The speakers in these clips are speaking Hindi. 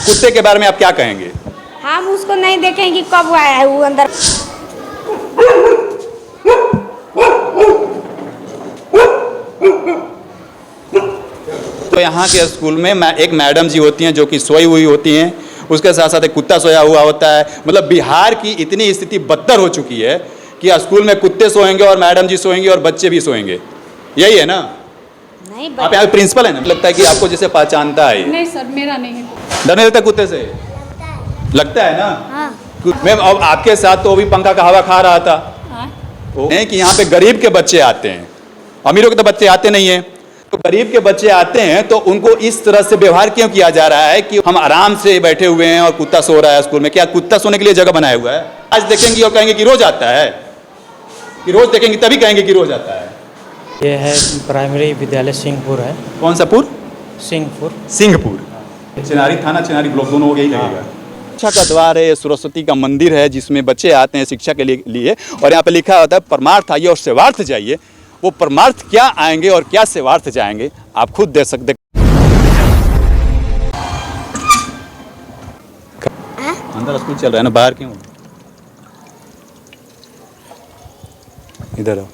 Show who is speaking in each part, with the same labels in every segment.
Speaker 1: कुत्ते के बारे में आप क्या कहेंगे?
Speaker 2: हम उसको नहीं देखेंगे कब आया है वो अंदर।
Speaker 1: तो यहाँ के स्कूल में एक मैडम जी होती हैं जो कि सोई हुई होती हैं, उसके साथ साथ एक कुत्ता सोया हुआ होता है। मतलब बिहार की इतनी स्थिति बदतर हो चुकी है कि स्कूल में कुत्ते सोएंगे और मैडम जी सोएंगे और बच्चे भी सोएंगे। यही है ना?
Speaker 2: नहीं
Speaker 1: आप यहाँ प्रिंसिपल है ना? लगता है कि आपको जैसे पहचानता है।
Speaker 3: नहीं सर, मेरा नहीं है।
Speaker 1: डर नहीं लगता कुत्ते से? लगता है ना?
Speaker 2: हाँ।
Speaker 1: मैम अब आपके साथ तो अभी पंखा का हवा खा रहा था। नहीं कि यहाँ पे गरीब के बच्चे आते हैं, अमीरों के तो बच्चे आते नहीं हैं। तो गरीब के बच्चे आते हैं तो उनको इस तरह से व्यवहार क्यों किया जा रहा है कि हम आराम से बैठे हुए हैं और कुत्ता सो रहा है स्कूल में? क्या कुत्ता सोने के लिए जगह बनाया हुआ है? आज देखेंगे और कहेंगे कि रोज आता है, कि रोज देखेंगे तभी कहेंगे कि रोज आता है।
Speaker 4: ये है प्राइमरी विद्यालय सिंहपुर है।
Speaker 1: कौन सा पुर?
Speaker 4: सिंहपुर।
Speaker 1: सिंहपुर, चिनारी थाना, चिनारी ब्लॉक, दोनों हो गई लगेगा। शिक्षा का द्वार है, सरस्वती का मंदिर है जिसमें बच्चे आते हैं शिक्षा के लिए और यहाँ पे लिखा होता है परमार्थ आइए और सेवार्थ जाइए। वो परमार्थ क्या आएंगे और क्या सेवार्थ जाएंगे आप खुद देख सकते। अंदर स्कूल चल रहा है ना, बाहर क्यों? इधर आओ।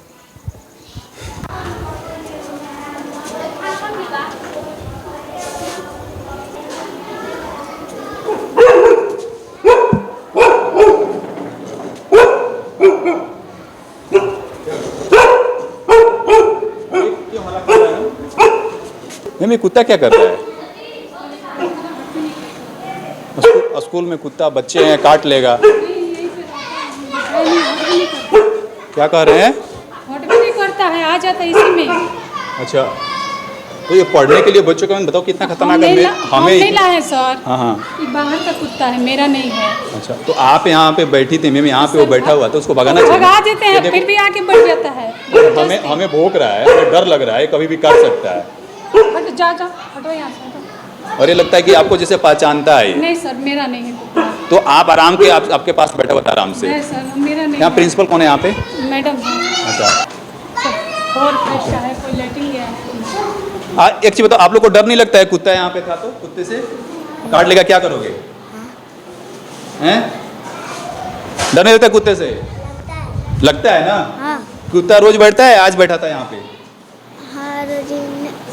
Speaker 1: नहीं, कुत्ता क्या कर रहा है? स्कूल में कुत्ता, बच्चे हैं, काट लेगा। क्या कह रहे हैं?
Speaker 3: हॉट भी नहीं करता है, आ जाता है इसी में।
Speaker 1: अच्छा, तो ये पढ़ने के लिए बच्चों को बताओ कितना खतरनाक है।
Speaker 3: हमें नहीं लाए सर।
Speaker 1: हाँ,
Speaker 3: ये बाहर का कुत्ता है, मेरा नहीं है।
Speaker 1: अच्छा, तो आप यहाँ पे बैठी थी, मैम यहाँ पे वो बैठा हुआ तो उसको भगाना चाहिए।
Speaker 3: भगा देते हैं, फिर भी आके बैठ जाता है।
Speaker 1: हमें भौंक रहा है, हमें डर लग रहा है, कभी भी काट सकता है।
Speaker 3: बट जा हटो यहाँ से।
Speaker 1: और ये लगता है कि आपको जैसे पहचानता है।
Speaker 3: नहीं सर, मेरा नहीं है कुत्ता।
Speaker 1: तो आप आराम के आपके पास बैठा हुआ था आराम से।
Speaker 3: नहीं सर, मेरा नहीं।
Speaker 1: यहाँ प्रिंसिपल कौन है यहाँ पे?
Speaker 3: मैडम है।
Speaker 1: अच्छा,
Speaker 3: और का है, कोई लेटिंग गया है।
Speaker 1: एक चीज बताओ, आप लोग को डर नहीं लगता है? कुत्ता यहाँ पे था तो कुत्ते से काट लेगा, क्या करोगे? हैं? डर नहीं लगता कुत्ते से? लगता है ना?
Speaker 2: हाँ।
Speaker 1: कुत्ता रोज बैठता है? आज बैठा था यहाँ पे?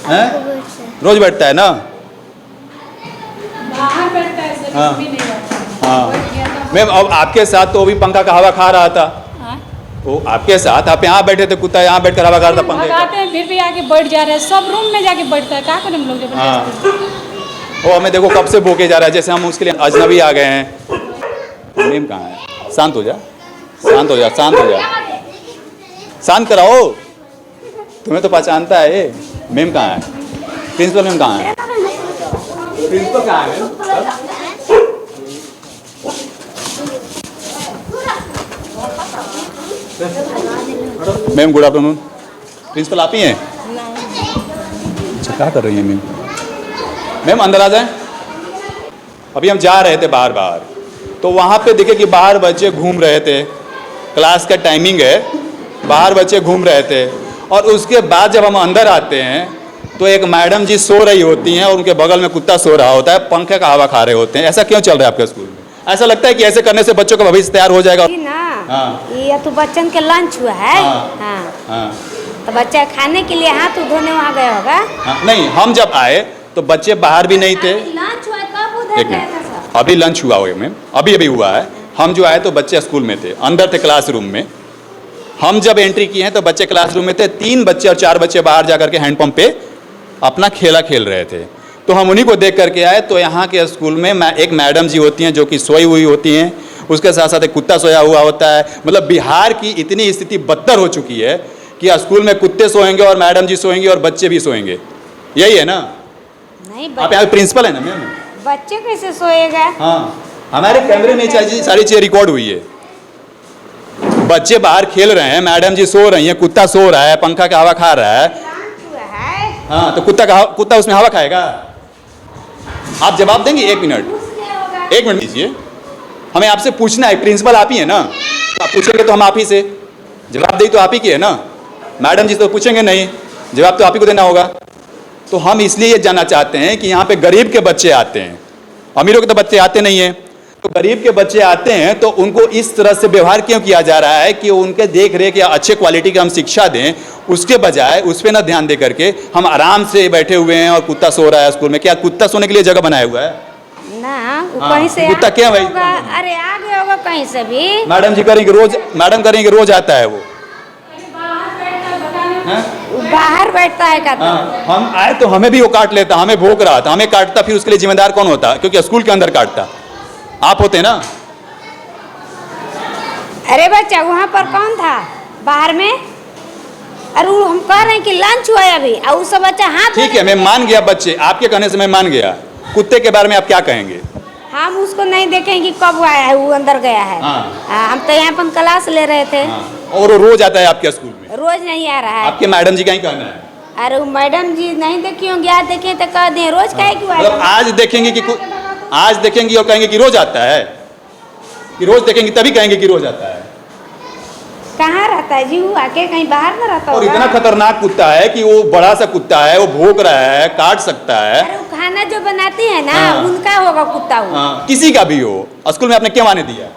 Speaker 2: हाँ,
Speaker 1: रोज बैठता है ना?
Speaker 3: बाहर बैठता है सर,
Speaker 1: हाँ।
Speaker 3: भी नहीं बैठता।
Speaker 1: हाँ मैम, अब आपके साथ तो अभी पंखा का हवा खा रहा था। वो आपके साथ, आप यहाँ बैठे थे, कुत्ता यहाँ बैठकर हवा खा रहा था पंखे का।
Speaker 3: भगाते हैं, फिर भी आके बैठ जा रहे हैं, सब रूम में जाके बैठता है। क्या करें हम लोग?
Speaker 1: हाँ, वो हमें देखो कब से भोके जा रहा है, जैसे हम उसके लिए अजनबी आ गए हैं। मैम कहाँ है? शांत हो जा, शांत हो जा, शांत हो जा, शांत कराओ। तुम्हें तो पहचानता है। मैम कहाँ है? प्रिंसिपल मैम कहाँ है? प्रिंसिपल कहाँ है? Ma'am good afternoon. प्रिंसिपल आप ही हैं? अच्छा, क्या कर रही हैं मैम? मैम अंदर आ जाएं। अभी हम जा रहे थे बाहर तो वहाँ पे देखे कि बाहर बच्चे घूम रहे थे। क्लास का टाइमिंग है, बाहर बच्चे घूम रहे थे। और उसके बाद जब हम अंदर आते हैं तो एक मैडम जी सो रही होती हैं और उनके बगल में कुत्ता सो रहा होता है, पंखे का हवा खा रहे होते हैं। ऐसा क्यों चल रहा है आपके स्कूल में? ऐसा लगता है कि ऐसे करने से बच्चों का भविष्य तैयार हो जाएगा
Speaker 2: ना?
Speaker 1: हाँ।
Speaker 2: ये तो बच्चन के लंच हुआ है।
Speaker 1: हाँ।
Speaker 2: हाँ।
Speaker 1: हाँ।
Speaker 2: तो बच्चा खाने के लिए हाथ धोने वहाँ गया होगा।
Speaker 1: हाँ, नहीं, हम जब आए तो बच्चे बाहर भी नहीं थे।
Speaker 2: लंच हुआ तब उधर
Speaker 1: एक
Speaker 2: गया था
Speaker 1: मिनट,
Speaker 2: सर।
Speaker 1: अभी लंच हुआ होगा मैम, अभी हुआ है। हम जो आए तो बच्चे स्कूल में थे, अंदर थे क्लासरूम में। हम जब एंट्री किए हैं तो बच्चे क्लासरूम में थे। 3 बच्चे और 4 बच्चे बाहर जा करके हैंडपंप पे अपना खेला खेल रहे थे। तो हम उन्हीं को देख करके आए। तो यहाँ के स्कूल में एक मैडम जी होती हैं जो कि सोई हुई होती हैं, उसके साथ साथ एक कुत्ता सोया हुआ होता है। मतलब बिहार की इतनी स्थिति बदतर हो चुकी है कि स्कूल में कुत्ते सोएंगे और मैडम जी सोएंगे और बच्चे भी सोएंगे। यही है ना?
Speaker 2: नहीं,
Speaker 1: आप यहाँ प्रिंसिपल है ना मैम?
Speaker 2: बच्चे कैसे सोएगा?
Speaker 1: हाँ, हमारे कैमरे में सारी चीजें रिकॉर्ड हुई है। बच्चे बाहर खेल रहे हैं, मैडम जी सो रही हैं, कुत्ता सो रहा है, पंखा का हवा खा रहा है। हाँ, तो कुत्ता उसमें हवा खाएगा? आप जवाब देंगे? 1 मिनट दीजिए, हमें आपसे पूछना है। प्रिंसिपल आप ही है ना? तो आप पूछेंगे तो हम आप ही से जवाब दें, तो आप ही की है ना? मैडम जी तो पूछेंगे नहीं, जवाब तो आप ही को देना होगा। तो हम इसलिए ये जानना चाहते हैं कि यहाँ पे गरीब के बच्चे आते हैं, अमीरों के तो बच्चे आते नहीं हैं, तो गरीब के बच्चे आते हैं तो उनको इस तरह से व्यवहार क्यों किया जा रहा है कि उनके देख रेख या अच्छे क्वालिटी का हम शिक्षा दें, उसके बजाय उस पर ना ध्यान दे करके हम आराम से बैठे हुए हैं और कुत्ता सो रहा है स्कूल में। क्या कुत्ता सोने के लिए जगह बनाया हुआ है?
Speaker 2: ना वो
Speaker 1: हाँ,
Speaker 2: कहीं से
Speaker 1: कुत्ता
Speaker 2: आ
Speaker 1: क्या
Speaker 2: गया
Speaker 1: भाई?
Speaker 2: होगा। अरे आ गया होगा कहीं से भी।
Speaker 1: मैडम जी करेंगे रोज, मैडम करेंगे रोज आता है वो।
Speaker 2: बाहर बैठता है का?
Speaker 1: हाँ, हम आए तो हमें भी वो काट लेता, हमें भोंक रहा था, हमें काटता, फिर उसके लिए जिम्मेदार कौन होता? क्योंकि स्कूल के अंदर काटता आप होते ना।
Speaker 2: अरे बच्चा वहाँ पर कौन था बाहर में? अरे वो हम कह रहे हैं कि लंच हुआ है अभी, और वो सब बच्चा हाथ
Speaker 1: ठीक है, मैं मान गया बच्चे, आपके कहने से मैं मान गया। कुत्ते के बारे में आप क्या कहेंगे?
Speaker 2: हम उसको नहीं देखें कि कब आया है, वो अंदर गया है।
Speaker 1: हाँ।
Speaker 2: हम तो यहाँ पर क्लास ले रहे थे।
Speaker 1: हाँ, और वो रोज आता है आपके स्कूल में?
Speaker 2: रोज नहीं आ रहा है।
Speaker 1: आपके मैडम जी का ही कहना है?
Speaker 2: अरे वो मैडम जी नहीं देखी होंगी, आज देखे तो कह दें रोज कहे क्यों आए?
Speaker 1: मतलब आज देखेंगे कि आज देखेंगे और कहेंगे कि रोज आता है, कि रोज देखेंगे तभी कहेंगे कि रोज आता है।
Speaker 2: कहाँ रहता है जी वो? आके कहीं बाहर ना रहता
Speaker 1: और
Speaker 2: होगा?
Speaker 1: इतना खतरनाक कुत्ता है कि वो बड़ा सा कुत्ता है, वो भौंक रहा है, काट सकता है।
Speaker 2: अरे वो खाना जो बनाती है ना,
Speaker 1: हाँ।
Speaker 2: उनका होगा कुत्ता वो।
Speaker 1: हाँ, किसी का भी हो। स्कूल में आपने क्या माने दिया?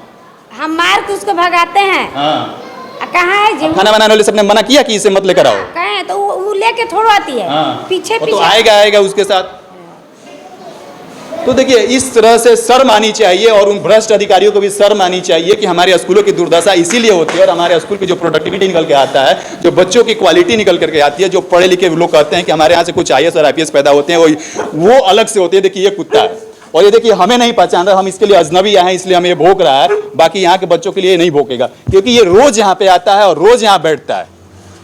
Speaker 2: हम मार के उसको भगाते हैं।
Speaker 1: हाँ।
Speaker 2: कहाँ है जी?
Speaker 1: खाना बनाने वाले सबने मना किया कि इसे मत लेकर आओ?
Speaker 2: कहे तो वो लेके थोड़ा आती है।
Speaker 1: हाँ।
Speaker 2: पीछे
Speaker 1: वो
Speaker 2: पीछे
Speaker 1: तो आएगा उसके साथ। तो देखिए, इस तरह से शर्म आनी चाहिए और उन भ्रष्ट अधिकारियों को भी शर्म आनी चाहिए कि हमारे स्कूलों की दुर्दशा इसीलिए होती है और हमारे स्कूल की जो प्रोडक्टिविटी निकल के आता है, जो बच्चों की क्वालिटी निकल करके आती है, जो पढ़े लिखे लोग कहते हैं कि हमारे यहाँ से कुछ IAS और IPS पैदा होते हैं, वो अलग से होते हैं। देखिए ये कुत्ता है और ये देखिए हमें नहीं पहचान रहा, हम इसके लिए अजनबी आए हैं इसलिए हमें ये भौंक रहा है, बाकी यहाँ के बच्चों के लिए नहीं भौंकेगा क्योंकि ये रोज यहाँ पे आता है और रोज यहाँ बैठता है।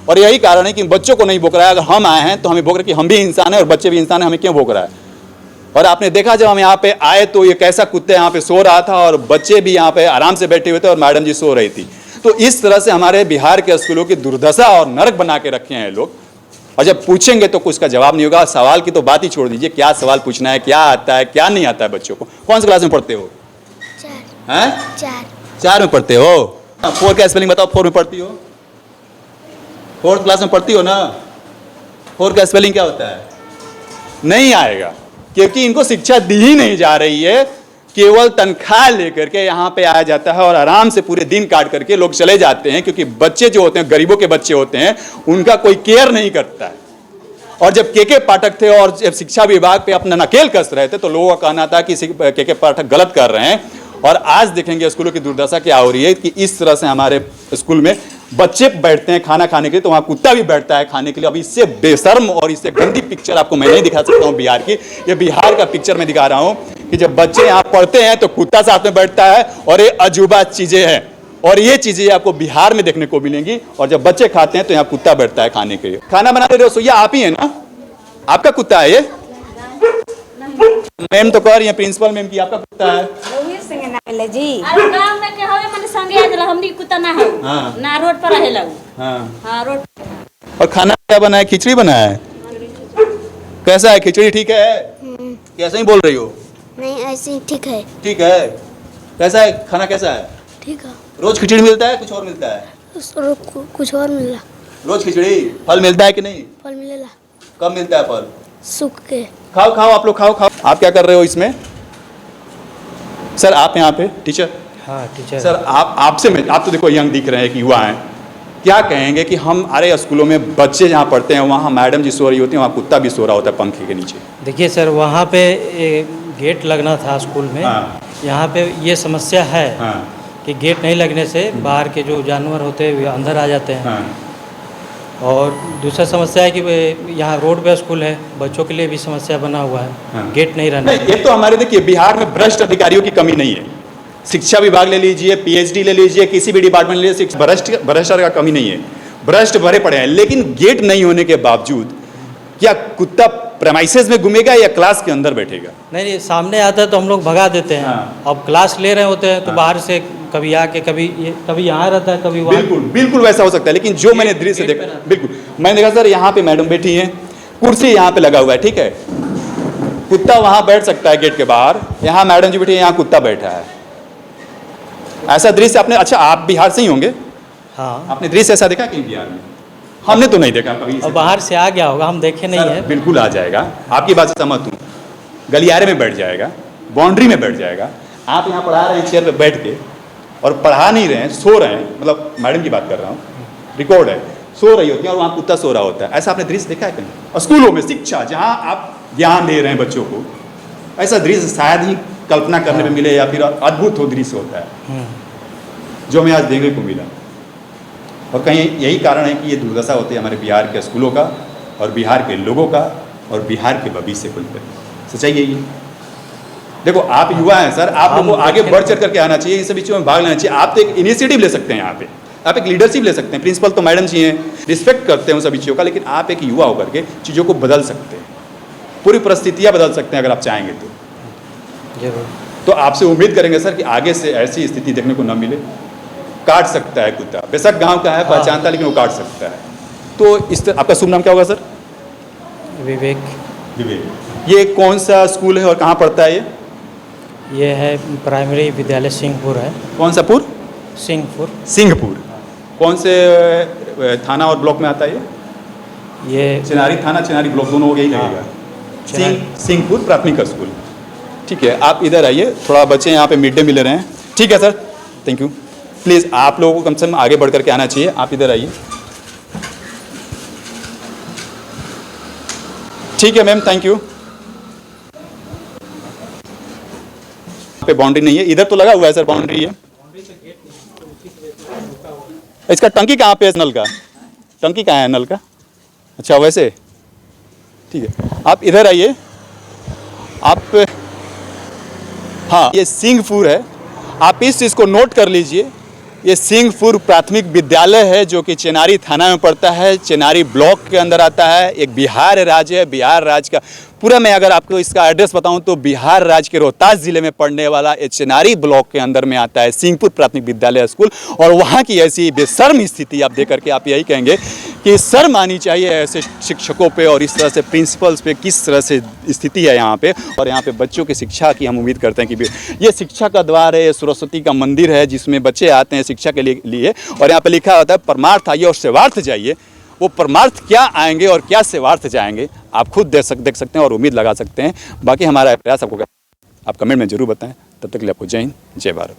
Speaker 1: और यही कारण है कि बच्चों को नहीं भौंक रहा है। अगर हम आए हैं तो हमें भौंक रहा है कि हम भी इंसान हैं और बच्चे भी इंसान हैं, हमें क्यों भौंक रहा है? और आपने देखा जब हम यहाँ पे आए तो ये कैसा कुत्ता यहाँ पे सो रहा था और बच्चे भी यहाँ पे आराम से बैठे हुए थे और मैडम जी सो रही थी। तो इस तरह से हमारे बिहार के स्कूलों की दुर्दशा और नरक बना के रखे हैं लोग। और जब पूछेंगे तो कुछ का जवाब नहीं होगा। सवाल की तो बात ही छोड़ दीजिए, क्या सवाल पूछना है, क्या आता है क्या नहीं आता है बच्चों को। कौन सी क्लास में पढ़ते हो? 4 में पढ़ते हो? 4 का स्पेलिंग बताओ। 4 में पढ़ती हो? 4th क्लास में पढ़ती हो ना? 4 का स्पेलिंग क्या होता है? नहीं आएगा क्योंकि इनको शिक्षा दी ही नहीं जा रही है। केवल तनख्वाह लेकर के यहाँ पे आया जाता है और आराम से पूरे दिन काट करके लोग चले जाते हैं क्योंकि बच्चे जो होते हैं, गरीबों के बच्चे होते हैं, उनका कोई केयर नहीं करता है। और जब के पाठक थे और जब शिक्षा विभाग पे अपना नकेल कस रहे थे तो लोगों का कहना था कि के पाठक गलत कर रहे हैं। और आज देखेंगे स्कूलों की दुर्दशा क्या हो रही है कि इस तरह से हमारे स्कूल में बच्चे बैठते हैं खाना खाने के लिए तो वहाँ कुत्ता भी बैठता है खाने के लिए। अब इससे बेशर्म और इससे गंदी पिक्चर आपको मैं नहीं दिखा सकता हूँ बिहार की। ये बिहार का पिक्चर मैं दिखा रहा हूँ कि जब बच्चे यहाँ पढ़ते हैं तो कुत्ता साथ में बैठता है और ये अजूबा चीज़ें हैं और ये चीज़ें आपको बिहार में देखने को मिलेंगी। और जब बच्चे खाते हैं तो यहाँ कुत्ता बैठता है खाने के लिए। खाना बनाने वाले रसोइया आप ही है ना? आपका कुत्ता है ये? मैम तो कह रही है प्रिंसिपल मैम की आपका कुत्ता है।
Speaker 2: रोहित सिंह नाम ले जी।
Speaker 3: अरे गांव में के हवे मने संगे आ जाला, हमनी कुत्ता ना है।
Speaker 1: हाँ।
Speaker 3: ना रोड पर रहेला उ।
Speaker 1: हाँ।
Speaker 3: हां रोड।
Speaker 1: और खाना क्या बना है? खिचड़ी बना है। कैसा है खिचड़ी? ठीक है? कैसे ही बोल रही हो?
Speaker 5: नहीं ऐसे ही ठीक है।
Speaker 1: ठीक है। कैसा है खाना? कैसा है?
Speaker 5: ठीक है।
Speaker 1: रोज खिचड़ी मिलता है कुछ और मिलता है?
Speaker 5: कुछ और मिला।
Speaker 1: रोज खिचड़ी। फल मिलता है कि नहीं?
Speaker 5: फल मिलेला।
Speaker 1: कब मिलता है फल?
Speaker 5: सूख के।
Speaker 1: खाओ खाओ आप लोग खाओ खाओ। आप क्या कर रहे हो इसमें? सर आप यहाँ पे टीचर?
Speaker 4: हाँ टीचर।
Speaker 1: सर आपसे मैं, आप तो देखो यंग दिख रहे हैं कि युवा हैं, क्या कहेंगे कि हमारे स्कूलों में बच्चे जहाँ पढ़ते हैं वहाँ मैडम जी सो रही होती हैं, वहाँ कुत्ता भी सो रहा होता है पंखे के नीचे?
Speaker 4: देखिए सर, वहाँ पे गेट लगना था स्कूल में।
Speaker 1: हाँ।
Speaker 4: यहाँ पे ये समस्या है
Speaker 1: हाँ।
Speaker 4: कि गेट नहीं लगने से बाहर के जो जानवर होते हैं वे अंदर आ जाते हैं।
Speaker 1: हाँ।
Speaker 4: और दूसरा समस्या है कि यहाँ रोड पे स्कूल है, बच्चों के लिए भी समस्या बना हुआ है।
Speaker 1: हाँ।
Speaker 4: गेट नहीं रहना।
Speaker 1: नहीं, ये तो हमारे देखिए बिहार में भ्रष्ट अधिकारियों की कमी नहीं है। शिक्षा विभाग ले लीजिए, PhD ले लीजिए, किसी भी डिपार्टमेंट ले लीजिए, भ्रष्टाचार का कमी नहीं है। भ्रष्ट भरे पड़े हैं, लेकिन गेट नहीं होने के बावजूद क्या कुत्ता प्रेमाइसेस में घूमेगा या क्लास के अंदर बैठेगा?
Speaker 4: नहीं, सामने आता है तो हम लोग भगा देते हैं।
Speaker 1: हाँ।
Speaker 4: अब क्लास ले रहे होते हैं तो बाहर से कभी आके कभी यहाँ रहता है, कभी वहाँ।
Speaker 1: बिल्कुल बिल्कुल वैसा हो सकता है, लेकिन जो मैंने दृश्य देखा, बिल्कुल मैंने देखा सर, यहाँ पे मैडम बैठी हैं, कुर्सी यहाँ पे लगा हुआ है, ठीक है, कुत्ता वहां बैठ सकता है गेट के बाहर, यहाँ मैडम जी बैठी है, यहाँ कुत्ता बैठा है। ऐसा दृश्य आपने, अच्छा आप बिहार से ही होंगे?
Speaker 4: हाँ।
Speaker 1: आपने दृश्य ऐसा देखा कहीं बिहार में? हमने तो नहीं देखा कभी।
Speaker 4: और बाहर से आ गया होगा, हम देखे नहीं है।
Speaker 1: बिल्कुल आ जाएगा, आपकी बात से सहमत हूँ। गलियारे में बैठ जाएगा, बाउंड्री में बैठ जाएगा। आप यहाँ पढ़ा रहे हैं चेयर पे बैठ के और पढ़ा नहीं रहे हैं, सो रहे हैं, मतलब मैडम की बात कर रहा हूँ, रिकॉर्ड है, सो रही होती है और वहाँ कुत्ता सो रहा होता है। ऐसा आपने दृश्य देखा है कहीं? और स्कूलों में शिक्षा जहाँ आप ज्ञान दे रहे हैं बच्चों को, ऐसा दृश्य शायद ही कल्पना करने में मिले या फिर अद्भुत हो दृश्य होता है जो हमें आज देखने को मिला। और कहीं यही कारण है कि ये दुर्दशा होती है हमारे बिहार के स्कूलों का और बिहार के लोगों का और बिहार के भविष्य को लेकर। सच्चाई यही है। देखो आप युवा हैं सर, आप लोगों को आगे बढ़ चढ़ करके आना चाहिए, इन सभी चीज़ों में भाग लेना चाहिए। आप तो एक इनिशिएटिव ले सकते हैं यहाँ पे, आप एक लीडरशिप ले सकते हैं। प्रिंसिपल तो मैडम जी हैं, रिस्पेक्ट करते हैं उन सभी चीज़ों का, लेकिन आप एक युवा होकर के चीज़ों को बदल सकते हैं, पूरी परिस्थितियाँ बदल सकते हैं अगर आप चाहेंगे तो।
Speaker 4: जरूर।
Speaker 1: तो आपसे उम्मीद करेंगे सर कि आगे से ऐसी स्थिति देखने को न मिले। काट सकता है कुत्ता, बेशक गांव का है, पहचानता, लेकिन वो काट सकता है। तो इस तरह आपका शुभ नाम क्या होगा सर?
Speaker 4: विवेक।
Speaker 1: विवेक। ये कौन सा स्कूल है और कहाँ पढ़ता है
Speaker 4: ये है प्राइमरी विद्यालय सिंहपुर है।
Speaker 1: कौन सा पुर?
Speaker 4: सिंहपुर।
Speaker 1: सिंहपुर। कौन से थाना और ब्लॉक में आता है
Speaker 4: ये
Speaker 1: चिनारी थाना, चिनारी ब्लॉक, दोनों हो गया ही लगेगा। सिंहपुर प्राथमिक स्कूल। ठीक है, आप इधर आइए, थोड़ा बच्चे यहाँ पे मिड डे मील ले रहे हैं। ठीक है सर, थैंक यू। प्लीज़ आप लोगों को कम से कम आगे बढ़ करके आना चाहिए। आप इधर आइए। ठीक है मैम, थैंक यू। पे बाउंड्री नहीं है, इधर तो लगा हुआ है सर, बाउंड्री है। इसका टंकी कहाँ पे है नल का? टंकी कहाँ है नल का? अच्छा वैसे, ठीक है, आप इधर आइए। आप, हाँ ये सिंहपुर है, आप इस चीज़ को नोट कर लीजिए। ये सिंहपुर प्राथमिक विद्यालय है जो कि चेनारी थाना में पड़ता है, चेनारी ब्लॉक के अंदर आता है। एक बिहार राज्य है, बिहार राज्य का पूरा मैं अगर आपको इसका एड्रेस बताऊं तो बिहार राज्य के रोहतास जिले में पड़ने वाला ये चेनारी ब्लॉक के अंदर में आता है सिंहपुर प्राथमिक विद्यालय स्कूल। और वहाँ की ऐसी बेशर्म स्थिति आप देख करके आप यही कहेंगे कि शर्म आनी चाहिए ऐसे शिक्षकों पे और इस तरह से प्रिंसिपल्स पे, किस तरह से स्थिति है यहाँ पे। और यहाँ पे बच्चों की शिक्षा की हम उम्मीद करते हैं कि ये शिक्षा का द्वार है, सरस्वती का मंदिर है जिसमें बच्चे आते हैं शिक्षा के लिए। और यहाँ पे लिखा होता है परमार्थ आइए और सेवार्थ जाइए। वो परमार्थ क्या आएंगे और क्या सेवार्थ जाएंगे आप खुद देख सकते हैं और उम्मीद लगा सकते हैं। बाकी हमारा प्रयास आपको आप कमेंट में जरूर बताएं। तब तक के लिए आपको जय हिंद, जय भारत।